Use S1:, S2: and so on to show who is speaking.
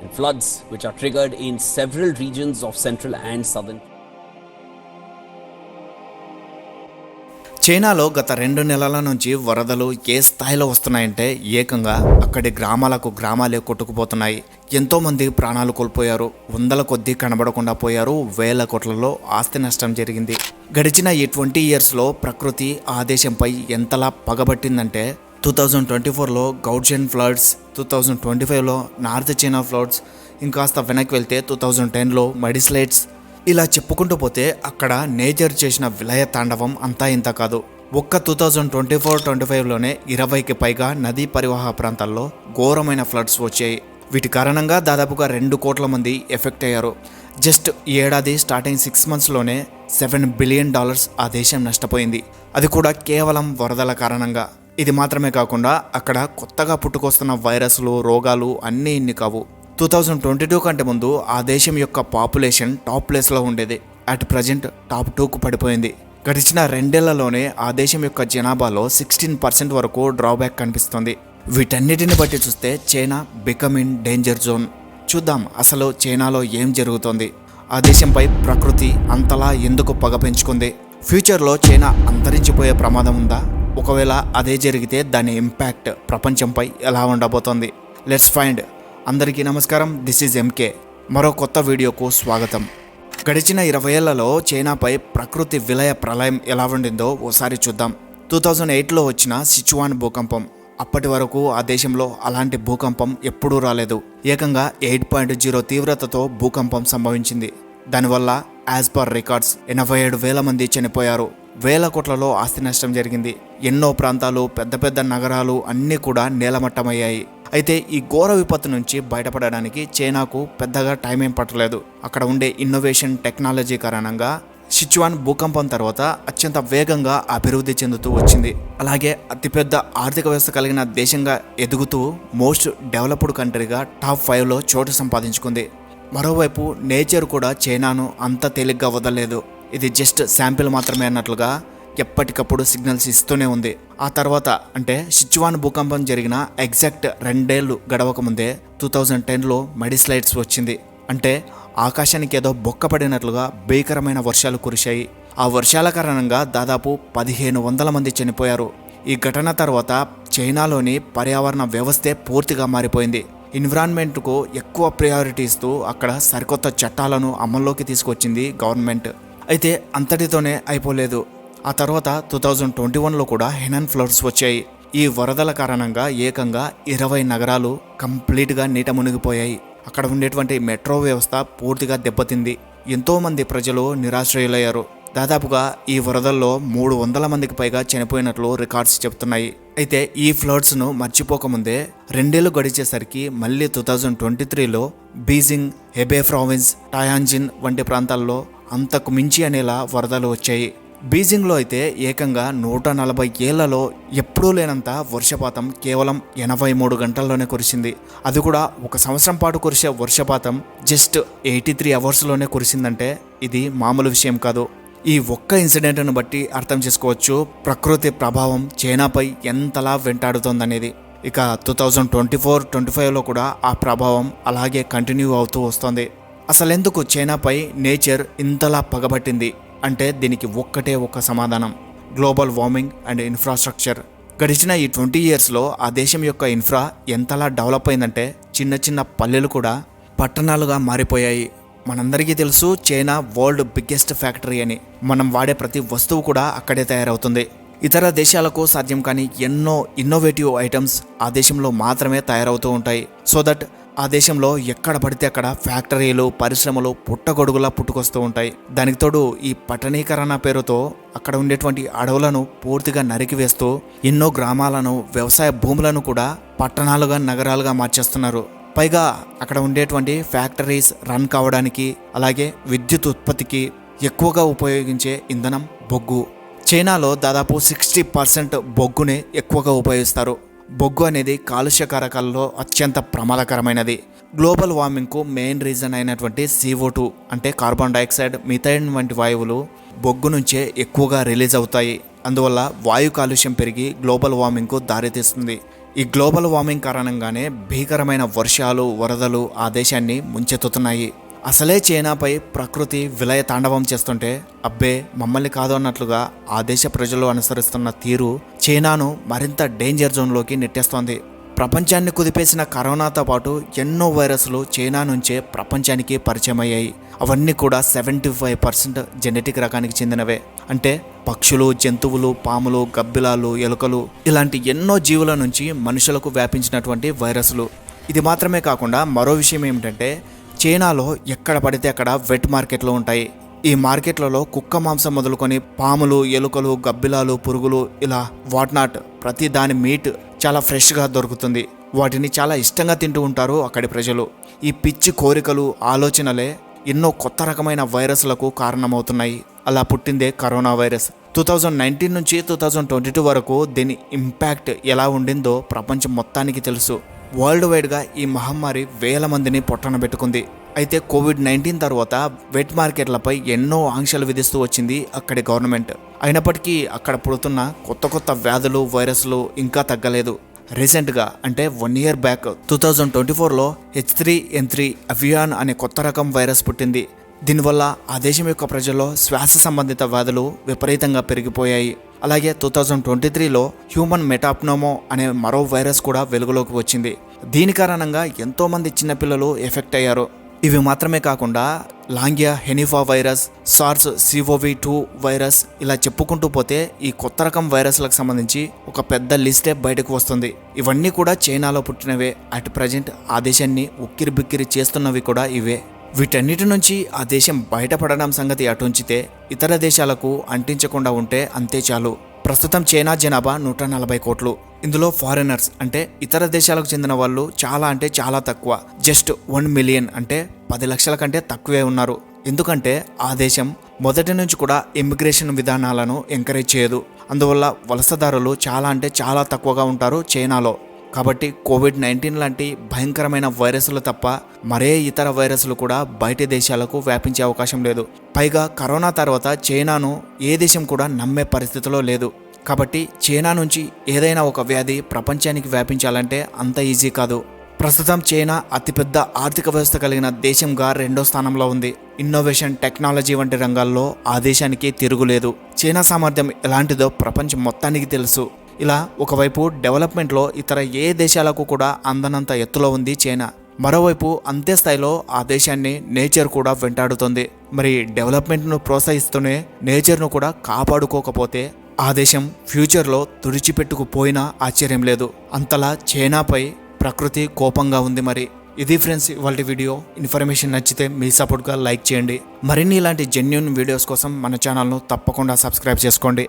S1: and floods which are triggered in several regions of central and southern.
S2: చైనాలో గత 2 నెలల నుంచి వరదలు ఏ స్థాయిలో వస్తున్నాయంటే ఏకంగా అక్కడి గ్రామాలే కొట్టుకుపోతున్నాయి. ఎంతోమంది ప్రాణాలు కోల్పోయారు, వందల కొద్దీ కనబడకుండా పోయారు, వేల కోట్లలో ఆస్తి నష్టం జరిగింది. గడిచిన ఈ 20 ఇయర్స్లో ప్రకృతి ఆ దేశంపై ఎంతలా పగబట్టిందంటే 2024లో గౌడ్జన్ ఫ్లడ్స్, 2025లో నార్త్ చైనా ఫ్లడ్స్, ఇంకాస్త వెనక్కి వెళ్తే 2010లో మడిస్లైడ్స్, ఇలా చెప్పుకుంటూ పోతే అక్కడ నేచర్ చేసిన విలయ తాండవం అంతా ఇంత కాదు. ఒక్క 2024-25లోనే 20కి పైగా నదీ పరివాహ ప్రాంతాల్లో ఘోరమైన ఫ్లడ్స్ వచ్చాయి. వీటి కారణంగా దాదాపుగా 2 కోట్ల మంది ఎఫెక్ట్ అయ్యారు. జస్ట్ ఈ ఏడాది స్టార్టింగ్ 6 మంత్స్లోనే $7 బిలియన్ ఆ దేశం నష్టపోయింది. అది కూడా కేవలం వరదల కారణంగా. ఇది మాత్రమే కాకుండా అక్కడ కొత్తగా పుట్టుకొస్తున్న వైరస్లు, రోగాలు అన్నీ ఇన్ని కావు. 2022 కంటే ముందు ఆ దేశం యొక్క పాపులేషన్ టాప్ ప్లేస్లో ఉండేది. అట్ ప్రజెంట్ టాప్ 2కు పడిపోయింది. గడిచిన 2 ఏళ్లలోనే ఆ దేశం యొక్క జనాభాలో 16% వరకు డ్రాబ్యాక్ కనిపిస్తుంది. వీటన్నిటిని బట్టి చూస్తే China become in danger zone. చూద్దాం అసలు చైనాలో ఏం జరుగుతోంది, ఆ దేశంపై ప్రకృతి అంతలా ఎందుకు పగ పెంచుకుంది, ఫ్యూచర్లో చైనా అంతరించిపోయే ప్రమాదం ఉందా, ఒకవేళ అదే జరిగితే దాని ఇంపాక్ట్ ప్రపంచంపై ఎలా ఉండబోతోంది. Let's find. అందరికీ నమస్కారం, దిస్ ఈజ్ ఎంకే. మరో కొత్త వీడియోకు స్వాగతం. గడిచిన 20 ఏళ్లలో చైనాపై ప్రకృతి విలయ ప్రళయం ఎలా ఉండిందో ఓసారి చూద్దాం. 2008లో వచ్చిన సిచువాన్ భూకంపం. అప్పటి వరకు ఆ దేశంలో అలాంటి భూకంపం ఎప్పుడూ రాలేదు. ఏకంగా 8.0 తీవ్రతతో భూకంపం సంభవించింది. దానివల్ల యాజ్ పర్ రికార్డ్స్ 87,000 మంది చనిపోయారు. వేల కోట్లలో ఆస్తి నష్టం జరిగింది. ఎన్నో ప్రాంతాలు, పెద్ద పెద్ద నగరాలు అన్నీ కూడా నేలమట్టమయ్యాయి. అయితే ఈ ఘోర విపత్తు నుంచి బయటపడడానికి చైనాకు పెద్దగా టైం ఏం పట్టలేదు. అక్కడ ఉండే ఇన్నోవేషన్, టెక్నాలజీ కారణంగా సిచువాన్ భూకంపం తర్వాత అత్యంత వేగంగా అభివృద్ధి చెందుతూ వచ్చింది. అలాగే అతిపెద్ద ఆర్థిక వ్యవస్థ కలిగిన దేశంగా ఎదుగుతూ మోస్ట్ డెవలప్డ్ కంట్రీగా టాప్ 5లో చోటు సంపాదించుకుంది. మరోవైపు నేచర్ కూడా చైనాను అంత తేలిగ్గా వదలలేదు. ఇది జస్ట్ శాంపిల్ మాత్రమే అన్నట్లుగా ఎప్పటికప్పుడు సిగ్నల్స్ ఇస్తూనే ఉంది. ఆ తర్వాత అంటే సిచువాన్ భూకంపం జరిగిన ఎగ్జాక్ట్ 2 ఏళ్లు గడవక ముందే 2010లో మడిస్లైడ్స్ వచ్చింది. అంటే ఆకాశానికి ఏదో బొక్కపడినట్లుగా భీకరమైన వర్షాలు కురిశాయి. ఆ వర్షాల కారణంగా దాదాపు 1,500 మంది చనిపోయారు. ఈ ఘటన తర్వాత చైనాలోని పర్యావరణ వ్యవస్థే పూర్తిగా మారిపోయింది. ఎన్విరాన్మెంట్కు ఎక్కువ ప్రయారిటీ ఇస్తూ అక్కడ సరికొత్త చట్టాలను అమల్లోకి తీసుకొచ్చింది గవర్నమెంట్. అయితే అంతటితోనే అయిపోలేదు. ఆ తర్వాత 2021లో కూడా హెనాన్ ఫ్లడ్స్ వచ్చాయి. ఈ వరదల కారణంగా ఏకంగా 20 నగరాలు కంప్లీట్గా నీట మునిగిపోయాయి. అక్కడ ఉండేటువంటి మెట్రో వ్యవస్థ పూర్తిగా దెబ్బతింది. ఎంతోమంది ప్రజలు నిరాశ్రయులయ్యారు. దాదాపుగా ఈ వరదల్లో 300 మందికి పైగా చనిపోయినట్లు రికార్డ్స్ చెబుతున్నాయి. అయితే ఈ ఫ్లడ్స్ను మర్చిపోకముందే 2 ఏళ్లు గడిచేసరికి మళ్ళీ 2023లో బీజింగ్, హెబే ప్రావిన్స్, టాయాంజిన్ వంటి ప్రాంతాల్లో అంతకు మించి అనేలా వరదలు వచ్చాయి. బీజింగ్లో అయితే ఏకంగా 140 ఏళ్లలో ఎప్పుడూ లేనంత వర్షపాతం కేవలం 83 గంటల్లోనే కురిసింది. అది కూడా 1 సంవత్సరం పాటు కురిసే వర్షపాతం జస్ట్ 83 అవర్స్లోనే కురిసిందంటే ఇది మామూలు విషయం కాదు. ఈ ఒక్క ఇన్సిడెంట్ను బట్టి అర్థం చేసుకోవచ్చు ప్రకృతి ప్రభావం చైనాపై ఎంతలా వెంటాడుతోందనేది. ఇక 2024-25లో కూడా ఆ ప్రభావం అలాగే కంటిన్యూ అవుతూ వస్తోంది. అసలెందుకు చైనాపై నేచర్ ఇంతలా పగబట్టింది అంటే దీనికి ఒక్క సమాధానం: గ్లోబల్ వార్మింగ్ అండ్ ఇన్ఫ్రాస్ట్రక్చర్. గడిచిన ఈ 20 ఇయర్స్లో ఆ దేశం యొక్క ఇన్ఫ్రా ఎంతలా డెవలప్ అయిందంటే చిన్న చిన్న పల్లెలు కూడా పట్టణాలుగా మారిపోయాయి. మనందరికీ తెలుసు చైనా వరల్డ్ బిగ్గెస్ట్ ఫ్యాక్టరీ అని. మనం వాడే ప్రతి వస్తువు కూడా అక్కడే తయారవుతుంది. ఇతర దేశాలకు సాధ్యం కాని ఎన్నో ఇన్నోవేటివ్ ఐటమ్స్ ఆ దేశంలో మాత్రమే తయారవుతూ ఉంటాయి. సో దట్ ఆ దేశంలో ఎక్కడ పడితే అక్కడ ఫ్యాక్టరీలు, పరిశ్రమలు పుట్టగొడుగులా పుట్టుకొస్తూ ఉంటాయి. దానికి తోడు ఈ పట్టణీకరణ పేరుతో అక్కడ ఉండేటువంటి అడవులను పూర్తిగా నరికివేస్తూ ఎన్నో గ్రామాలను, వ్యవసాయ భూములను కూడా పట్టణాలుగా, నగరాలుగా మార్చేస్తున్నారు. పైగా అక్కడ ఉండేటువంటి ఫ్యాక్టరీస్ రన్ కావడానికి, అలాగే విద్యుత్ ఉత్పత్తికి ఎక్కువగా ఉపయోగించే ఇంధనం బొగ్గు. చైనాలో దాదాపు 60% బొగ్గునే ఎక్కువగా ఉపయోగిస్తారు. బొగ్గు అనేది కాలుష్య కారకాల్లో అత్యంత ప్రమాదకరమైనది. గ్లోబల్ వార్మింగ్కు మెయిన్ రీజన్ అయినటువంటి CO2 అంటే కార్బన్ డైఆక్సైడ్, మిథైన్ వంటి వాయువులు బొగ్గు నుంచే ఎక్కువగా రిలీజ్ అవుతాయి. అందువల్ల వాయు కాలుష్యం పెరిగి గ్లోబల్ వార్మింగ్కు దారితీస్తుంది. ఈ గ్లోబల్ వార్మింగ్ కారణంగానే భీకరమైన వర్షాలు వరదలు ఆ దేశాన్ని ముంచెత్తుతున్నాయి. అసలే చైనాపై ప్రకృతి విలయ తాండవం చేస్తుంటే అబ్బే మమ్మల్ని కాదు అన్నట్లుగా ఆ దేశ ప్రజలు అనుసరిస్తున్న తీరు చైనాను మరింత డేంజర్ జోన్లోకి నెట్టేస్తోంది. ప్రపంచాన్ని కుదిపేసిన కరోనాతో పాటు ఎన్నో వైరస్లు చైనా నుంచే ప్రపంచానికి పరిచయం అయ్యాయి. అవన్నీ కూడా 75% జెనెటిక్ రకానికి చెందినవే. అంటే పక్షులు, జంతువులు, పాములు, గబ్బిలాలు, ఎలుకలు ఇలాంటి ఎన్నో జీవుల నుంచి మనుషులకు వ్యాపించినటువంటి వైరస్లు. ఇది మాత్రమే కాకుండా మరో విషయం ఏమిటంటే చైనాలో ఎక్కడ పడితే అక్కడ వెట్ మార్కెట్లు ఉంటాయి. ఈ మార్కెట్లలో కుక్క మాంసం మొదలుకొని పాములు, ఎలుకలు, గబ్బిలాలు, పురుగులు ఇలా వాట్నాట్ ప్రతి దాని మీట్ చాలా ఫ్రెష్గా దొరుకుతుంది. వాటిని చాలా ఇష్టంగా తింటూ ఉంటారు అక్కడి ప్రజలు. ఈ పిచ్చి కోరికలు, ఆలోచనలే ఎన్నో కొత్త రకమైన వైరస్లకు కారణమవుతున్నాయి. అలా పుట్టిందే కరోనా వైరస్. 2019 నుంచి 2022 వరకు దీని ఇంపాక్ట్ ఎలా ఉండిందో ప్రపంచం మొత్తానికి తెలుసు. వరల్డ్ వైడ్గా ఈ మహమ్మారి వేల మందిని పొట్టన పెట్టుకుంది. అయితే కోవిడ్-19 తర్వాత వెట్ మార్కెట్లపై ఎన్నో ఆంక్షలు విధిస్తూ వచ్చింది అక్కడి గవర్నమెంట్. అయినప్పటికీ అక్కడ పుడుతున్న కొత్త వ్యాధులు, వైరస్లు ఇంకా తగ్గలేదు. రీసెంట్గా అంటే 1 year బ్యాక్ 2024లో H3N3 అవియాన్ అనే కొత్త రకం వైరస్ పుట్టింది. దీనివల్ల ఆ దేశం యొక్క ప్రజల్లో శ్వాస సంబంధిత వ్యాధులు విపరీతంగా పెరిగిపోయాయి. అలాగే 2023లో హ్యూమన్ మెటాప్నోమో అనే మరో వైరస్ కూడా వెలుగులోకి వచ్చింది. దీని కారణంగా ఎంతోమంది చిన్నపిల్లలు ఎఫెక్ట్ అయ్యారు. ఇవి మాత్రమే కాకుండా లాంగియా హెనిఫా వైరస్, సార్స్ CoV-2 వైరస్ ఇలా చెప్పుకుంటూ పోతే ఈ కొత్త రకం వైరస్లకు సంబంధించి ఒక పెద్ద లిస్టే బయటకు వస్తుంది. ఇవన్నీ కూడా చైనాలో పుట్టినవే. అట్ ప్రజెంట్ ఆ దేశాన్ని ఉక్కిరిబిక్కిరి చేస్తున్నవి కూడా ఇవే. వీటన్నిటి నుంచి ఆ దేశం బయటపడడం సంగతి అటుంచితే ఇతర దేశాలకు అంటించకుండా ఉంటే అంతే చాలు. ప్రస్తుతం చైనా జనాభా 140 కోట్లు. ఇందులో ఫారినర్స్ అంటే ఇతర దేశాలకు చెందిన వాళ్ళు చాలా అంటే చాలా తక్కువ. జస్ట్ 1 million అంటే 10 లక్షల కంటే తక్కువే ఉన్నారు. ఎందుకంటే ఆ దేశం మొదటి నుంచి కూడా ఇమిగ్రేషన్ విధానాలను ఎంకరేజ్ చేయదు. అందువల్ల వలసదారులు చాలా అంటే చాలా తక్కువగా ఉంటారు చైనాలో. కాబట్టి కోవిడ్-19 లాంటి భయంకరమైన వైరస్లు తప్ప మరే ఇతర వైరస్లు కూడా బయటి దేశాలకు వ్యాపించే అవకాశం లేదు. పైగా కరోనా తర్వాత చైనాను ఏ దేశం కూడా నమ్మే పరిస్థితిలో లేదు. కాబట్టి చైనా నుంచి ఏదైనా ఒక వ్యాధి ప్రపంచానికి వ్యాపించాలంటే అంత ఈజీ కాదు. ప్రస్తుతం చైనా అతిపెద్ద ఆర్థిక వ్యవస్థ కలిగిన దేశంగా 2వ స్థానంలో ఉంది. ఇన్నోవేషన్, టెక్నాలజీ వంటి రంగాల్లో ఆ దేశానికి తిరుగులేదు. చైనా సామర్థ్యం ఎలాంటిదో ప్రపంచం మొత్తానికి తెలుసు. ఇలా ఒకవైపు డెవలప్మెంట్లో ఇతర ఏ దేశాలకు కూడా అందనంత ఎత్తులో ఉంది చైనా. మరోవైపు అంతే స్థాయిలో ఆ దేశాన్ని నేచర్ కూడా వెంటాడుతుంది. మరి డెవలప్మెంట్ను ప్రోత్సహిస్తూనే నేచర్ను కూడా కాపాడుకోకపోతే ఆ దేశం ఫ్యూచర్లో తుడిచిపెట్టుకుపోయినా ఆశ్చర్యం లేదు. అంతలా చైనాపై ప్రకృతి కోపంగా ఉంది. మరి ఇది ఫ్రెండ్స్ ఇవాల్టి వీడియో. ఇన్ఫర్మేషన్ నచ్చితే మీ సపోర్ట్గా లైక్ చేయండి. మరిన్ని ఇలాంటి జెన్యూన్ వీడియోస్ కోసం మన ఛానల్ను తప్పకుండా సబ్స్క్రైబ్ చేసుకోండి.